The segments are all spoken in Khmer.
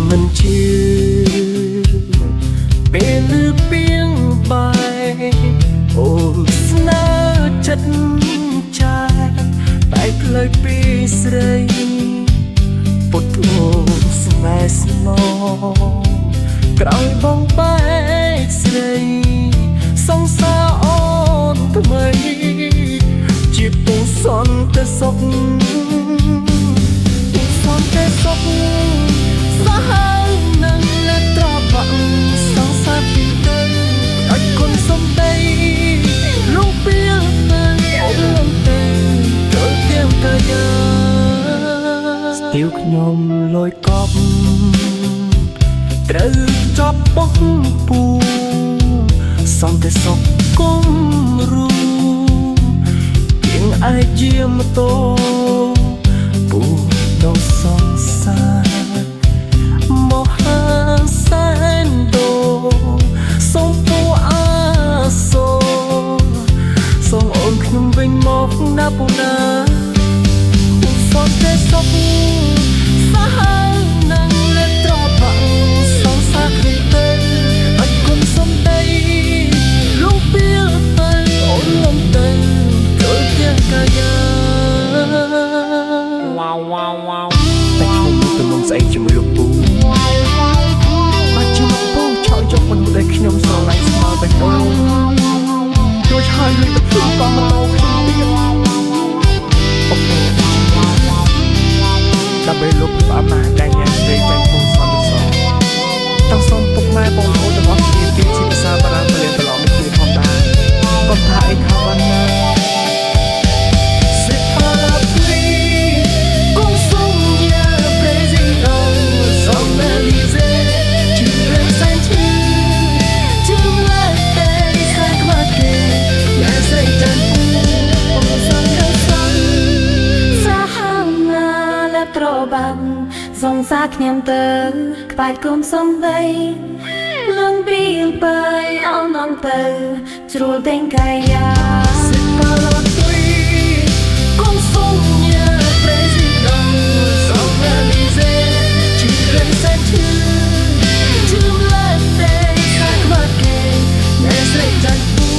មិនជឿពេលលឺពីងបាយអូស្នេហ៍ចិត្តចាតែផ្លើយពីស្រីពុតអូស្នេហ៍ស្មោក្រោយបងបែកស្រីសង្សារអូនថ្មីជាពុំសន់តែសុខសាហាវនឹងលេបត្របាក់សងសាពីទៅអត់គុណសំដីលងពីលទៅលងទៅចូលទៀងទៅយ៉ាស្ទាវខ្ញុំលុយកប់ត្រូវចប់បោះពូសំតែសុខគុំរូជាងអាចជាម៉ូតូពូដល់សងសាមហាសែនដូសូមពូអាសូសូមអូនខ្ញុំវិញមកណាពូណាសូមតែសុខសាហាវនឹងលេបត្របាក់សងសាគ្នាទៅអត់គុណសំដីលងពីលទៅអូនលំទៅចូលជាកាយាវ៉ាវវ៉ាវវ៉ាវតែខ្ញុំទៅនំស្អីជាមួយលោកពូបាច់ជាលោកពូឆោតយកមនុស្សដែលខ្ញុំស្រឡាញ់ស្មើតែអូនជួយឆាយលុយទៅព្រមក៏មកខ្ញុំទៀតអូខេដើម្បីលោកពូអាម៉ាដែលញ៉ាំស្រីតែពូសន្តិសុខต้องសូមពុកម៉ែបងប្អូនទាំងអស់គ្នាជាភាសាបារាំងរៀនប្រឡងគ្នាផងដែរប៉ុន្តែអីខាវ៉ាណាសងសាខ្ញុំទៅក្បាច់គុំសំដីលងពីលបើអោនងទៅជ្រួលពេញកាយាសិប៉ាឡូទុយគុំសុំញ៉ាប្រេស៊ីដងសូមណាលីសេជីរនសេជឺជឺឡាទេសាក់មកគេណែស្រេចចាច់ពូ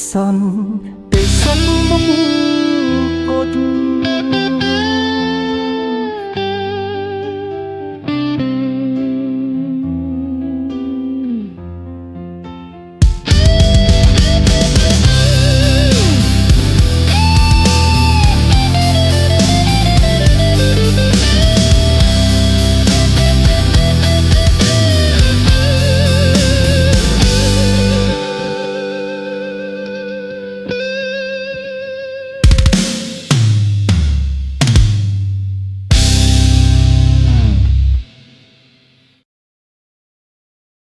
សនទេសុំមុខអូន